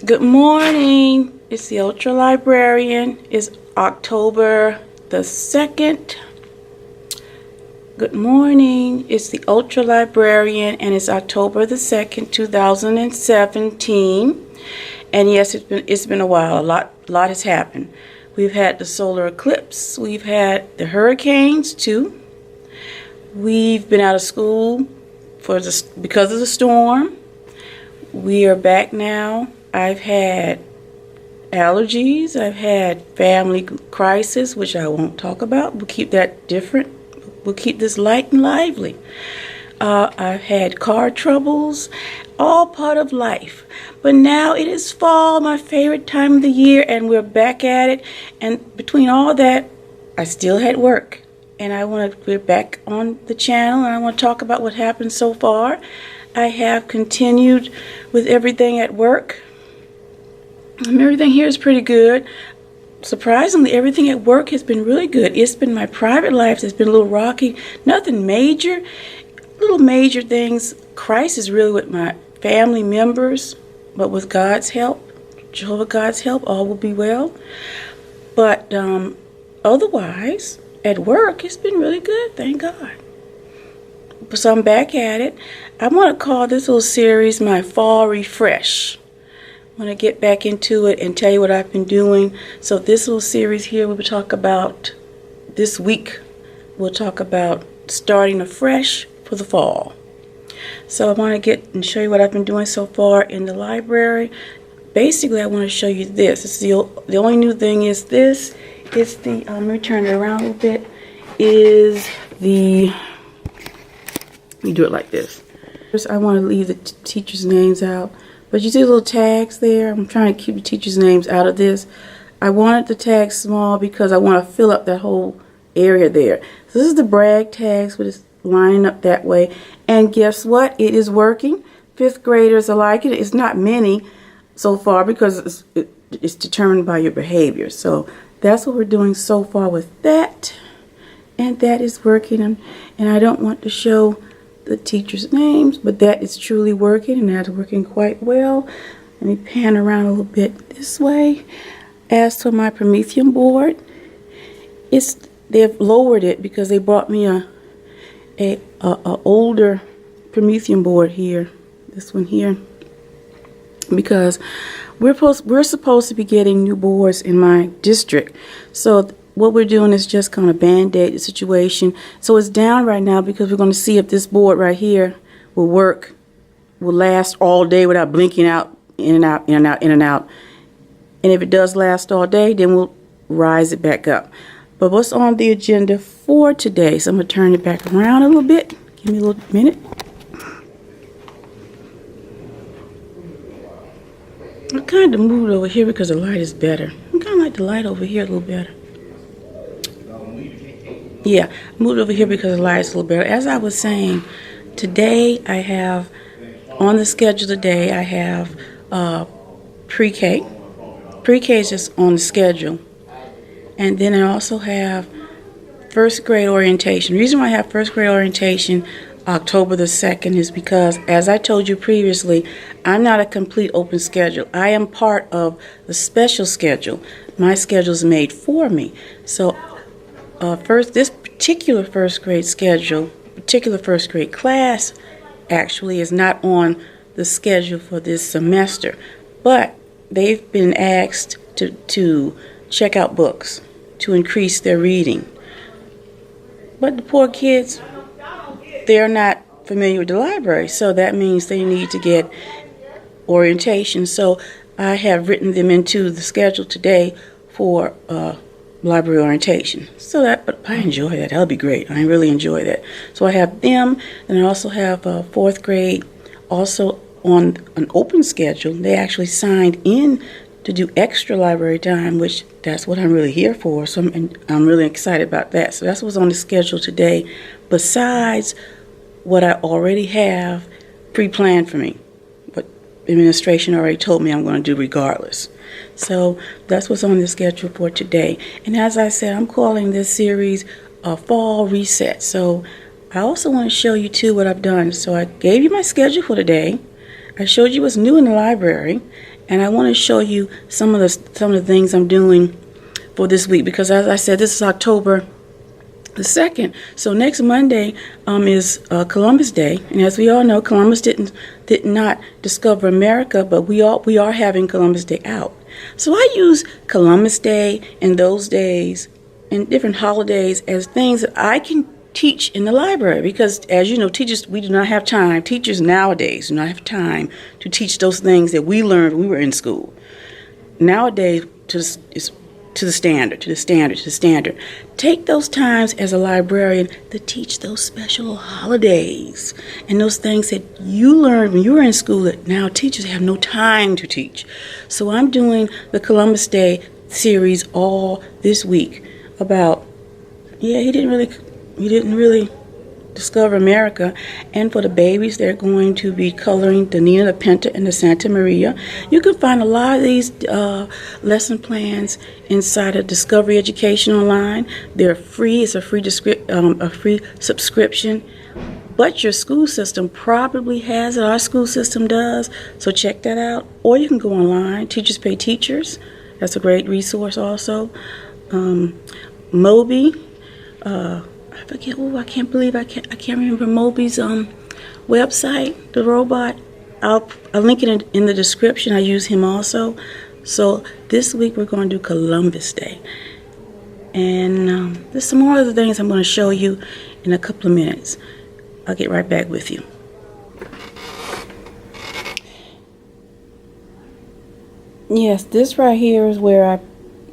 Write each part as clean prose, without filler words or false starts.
Good morning. It's the Ultra Librarian. It's October the 2nd. Good morning. It's the Ultra Librarian and it's October the 2nd, 2017. And yes, it's been a while. A lot has happened. We've had the solar eclipse. We've had the hurricanes too. We've been out of school because of the storm. We are back now. I've had allergies. I've had family crisis, which I won't talk about. We'll keep that different. We'll keep this light and lively. I've had car troubles, all part of life. But now it is fall, my favorite time of the year, and we're back at it. And between all that, I still had work. And we're back on the channel, and I want to talk about what happened so far. I have continued with everything at work. Everything here is pretty good. Surprisingly, everything at work has been really good. It's been my private life that's been a little rocky. Nothing major. Little major things. Crisis really with my family members. But with God's help, Jehovah God's help, all will be well. But otherwise, at work, it's been really good. Thank God. So I'm back at it. I want to call this little series my Fall Refresh. I want to get back into it and tell you what I've been doing. So this little series here, we will talk about this week. We'll talk about starting afresh for the fall. So I want to get and show you what I've been doing so far in the library. Basically, I want to show you this. It's the only new thing is this. It's the let me turn it around a little bit. Let me do it like this. First, I want to leave the teachers' names out. But you see the little tags there? I'm trying to keep the teachers' names out of this. I wanted the tags small because I want to fill up that whole area there. So this is the brag tags, but it's lining up that way. And guess what? It is working. Fifth graders are liking it. It's not many so far because it's determined by your behavior. So that's what we're doing so far with that. And that is working. And I don't want to show the teachers' names, but that is truly working, and that's working quite well. Let me pan around a little bit this way. As to my Promethean board, they've lowered it because they brought me a older Promethean board here, this one here, because we're supposed to be getting new boards in my district. So what we're doing is just kind of band-aid the situation. So it's down right now because we're going to see if this board right here will work, will last all day without blinking out, in and out, in and out, in and out. And if it does last all day, then we'll rise it back up. But what's on the agenda for today? So I'm going to turn it back around a little bit. Give me a little minute. I kind of moved over here because the light is better. I kind of like the light over here a little better. Yeah, moved over here because the light is a little better. As I was saying, today I have, on the schedule today, I have pre-K. Pre-K is just on the schedule. And then I also have first grade orientation. The reason why I have first grade orientation October the 2nd is because, as I told you previously, I'm not a complete open schedule. I am part of the special schedule. My schedule is made for me. So this particular first grade schedule, particular first grade class, actually is not on the schedule for this semester. But they've been asked to check out books, to increase their reading. But the poor kids, they're not familiar with the library, so that means they need to get orientation. So I have written them into the schedule today for library orientation. So but I enjoy that. That'll be great. I really enjoy that. So I have them, and I also have fourth grade also on an open schedule. They actually signed in to do extra library time, which that's what I'm really here for. So I'm really excited about that. So that's what's on the schedule today, besides what I already have pre-planned for me. But administration already told me I'm going to do regardless. So that's what's on the schedule for today. And as I said, I'm calling this series a fall reset. So I also want to show you too what I've done. So I gave you my schedule for today. I showed you what's new in the library. And I want to show you some of the things I'm doing for this week, because as I said, this is October the 2nd. So next Monday is Columbus Day, and as we all know, Columbus did not discover America, but we are having Columbus Day out. So I use Columbus Day and those days and different holidays as things that I can teach in the library, because as you know, teachers, we do not have time. Teachers nowadays do not have time to teach those things that we learned when we were in school. Nowadays, to the standard. Take those times as a librarian to teach those special holidays and those things that you learned when you were in school that now teachers have no time to teach. So I'm doing the Columbus Day series all this week about, he didn't really discover America. And for the babies, they're going to be coloring the Nina, the Pinta, and the Santa Maria. You can find a lot of these lesson plans inside of Discovery Education online. They're free. It's a free subscription. But your school system probably has it. Our school system does. So check that out. Or you can go online. Teachers Pay Teachers. That's a great resource also. Moby. I forget. Oh, I can't believe I can't remember Moby's website. The robot. I'll link it in the description. I use him also. So this week we're going to do Columbus Day, and there's some more other things I'm going to show you in a couple of minutes. I'll get right back with you. Yes, this right here is where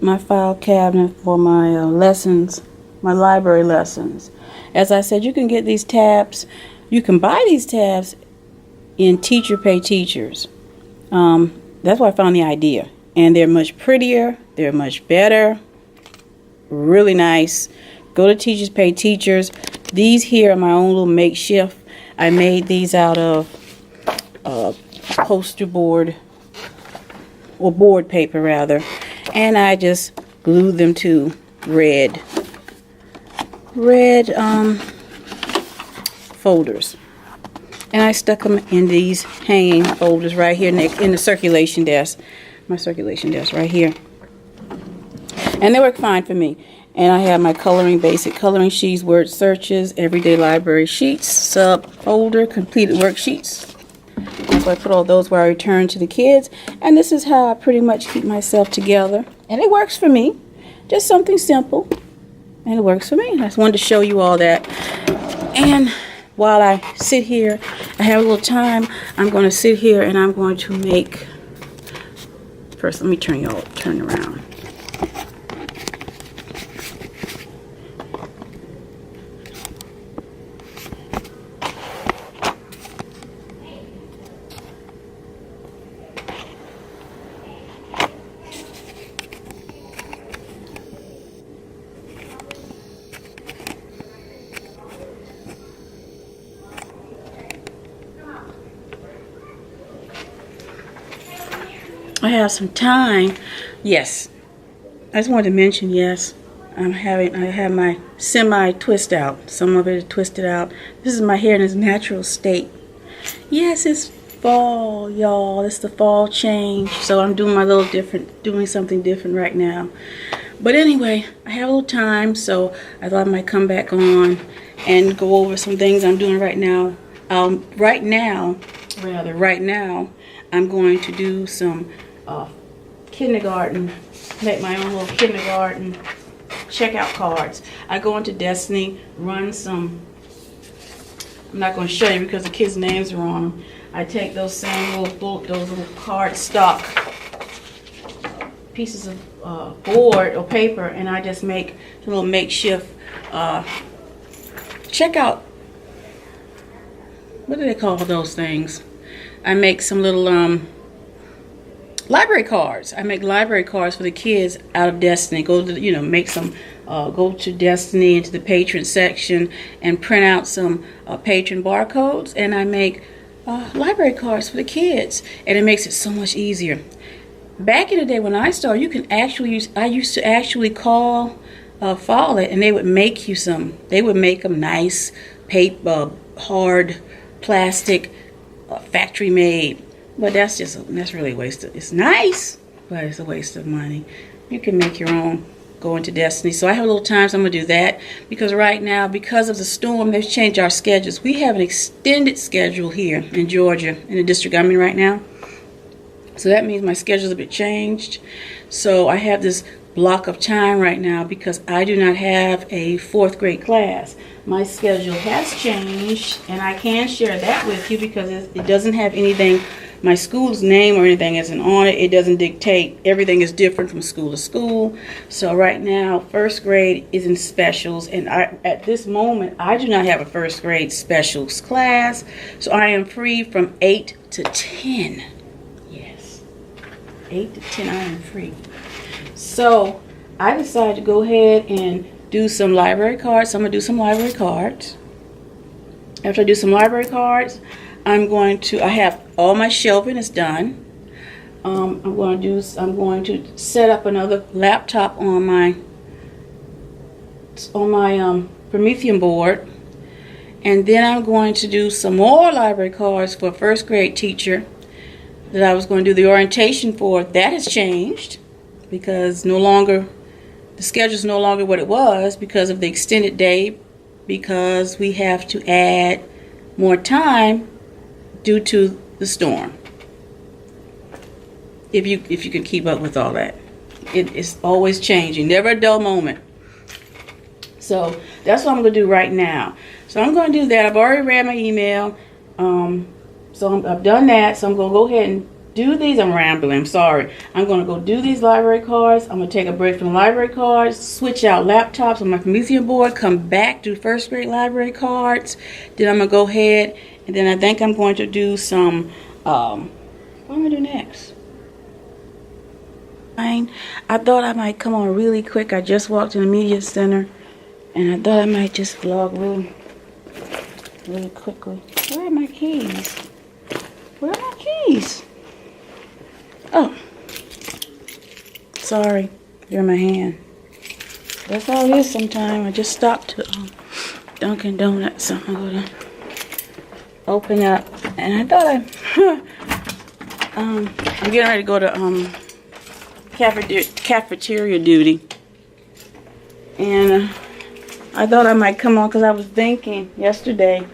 my file cabinet for my lessons. My library lessons. As I said, you can get these tabs. You can buy these tabs in Teacher Pay Teachers. That's why I found the idea. And they're much prettier. They're much better. Really nice. Go to Teachers Pay Teachers. These here are my own little makeshift. I made these out of poster board, or board paper rather. And I just glued them to red folders, and I stuck them in these hanging folders right here in the circulation desk, my circulation desk right here, and they work fine for me. And I have my basic coloring sheets, word searches, everyday library sheets, sub folder, completed worksheets. So I put all those where I return to the kids, and this is how I pretty much keep myself together, and it works for me. Just something simple. And it works for me. I just wanted to show you all that. And while I sit here, I have a little time, I'm going to sit here and I'm going to make, first let me turn around. I have some time. Yes, I just wanted to mention, yes, I have my semi twist out. Some of it is twisted out. This is my hair in its natural state. Yes, it's fall, y'all. It's the fall change. So I'm doing doing something different right now. But anyway, I have a little time, so I thought I might come back on and go over some things I'm doing right now. Right now, I'm going to do some kindergarten, make my own little kindergarten checkout cards. I go into Destiny, run some, I'm not going to show you because the kids' names are on them. I take those little card stock pieces of board or paper, and I just make a little makeshift checkout. What do they call those things? I make some little library cards. I make library cards for the kids out of Destiny. Go to, make some, go to Destiny into the patron section and print out some patron barcodes, and I make library cards for the kids, and it makes it so much easier. Back in the day when I started, you can actually I used to actually call Follett, and they would make you some. They would make them nice, paper, hard, plastic, factory made But that's really a waste of, it's nice, but it's a waste of money. You can make your own, go into Destiny. So I have a little time, so I'm going to do that. Because right now, because of the storm, they've changed our schedules. We have an extended schedule here in Georgia, in the district I'm in right now. So that means my schedule's a bit changed. So I have this block of time right now because I do not have a 4th grade class. My schedule has changed, and I can share that with you because it doesn't have anything, my school's name or anything isn't on it. It doesn't dictate. Everything is different from school to school. So right now, 1st grade is in specials, and at this moment, I do not have a 1st grade specials class. So I am free from 8 to 10. Yes, 8 to 10, I am free. So I decided to go ahead and do some library cards. So I'm going to do some library cards. After I do some library cards, I have all my shelving is done. I'm going to set up another laptop on my Promethean board. And then I'm going to do some more library cards for a 1st grade teacher that I was going to do the orientation for. That has changed because the schedule is no longer what it was because of the extended day, because we have to add more time due to the storm. If you can keep up with all that, it's always changing, never a dull moment. So that's what I'm going to do right now. So I'm going to do that. I've already read my email, so I've done that. So I'm going to go ahead and do these. I'm rambling, I'm sorry. I'm going to go do these library cards. I'm going to take a break from the library cards, switch out laptops on my Promethean board, come back, do 1st grade library cards. Then I'm going to go ahead, and then I think I'm going to do some, what am I going to do next? I thought I might come on really quick. I just walked in the media center, and I thought I might just vlog really quickly. Where are my keys? Where are my keys? Oh, sorry, they're in my hand. That's all it is sometimes. I just stopped to Dunkin' Donuts, so I'm going to open up. And I thought I'm getting ready to go to cafeteria duty. And I thought I might come on because I was thinking yesterday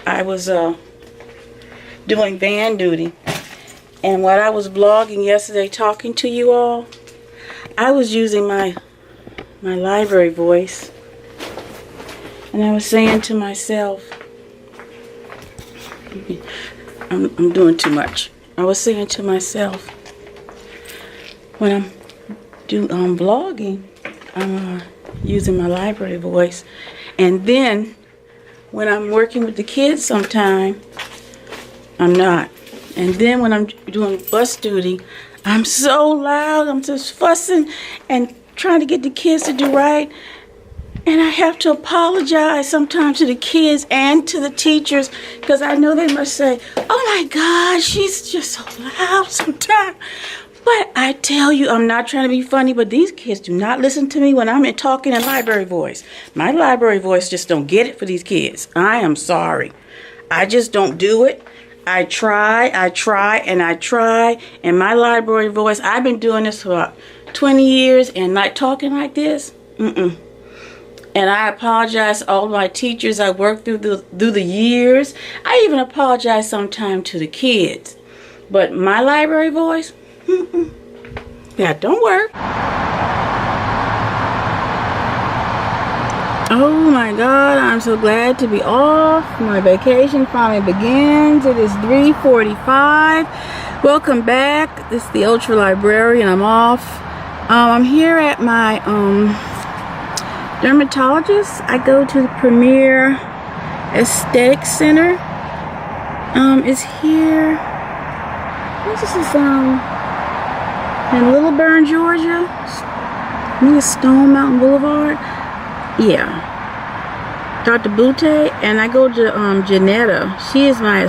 I was doing van duty. And while I was vlogging yesterday, talking to you all, I was using my library voice. And I was saying to myself, I'm doing too much. I was saying to myself, when I'm vlogging, I'm using my library voice. And then, when I'm working with the kids sometime, I'm not. And then when I'm doing bus duty, I'm so loud, I'm just fussing and trying to get the kids to do right. And I have to apologize sometimes to the kids and to the teachers because I know they must say, oh my God, she's just so loud sometimes. But I tell you, I'm not trying to be funny, but these kids do not listen to me when I'm talking in library voice. My library voice just don't get it for these kids. I am sorry. I just don't do it. I try, and my library voice, I've been doing this for about 20 years and not talking like this. And I apologize to all my teachers I worked through the years. I even apologize sometimes to the kids. But my library voice, that don't work. Oh my God, I'm so glad to be off. My vacation finally begins. It is 3:45. Welcome back. This is the Ultra Librarian. I'm off. I'm here at my dermatologist. I go to the Premier Aesthetic Center. It's here. This is in Little Bern, Georgia. Near Stone Mountain Boulevard. Yeah, Dr. Butte, and I go to Janetta. She is my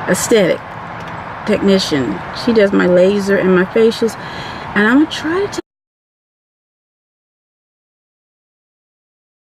aesthetic technician. She does my laser and my facials, and I'm gonna try to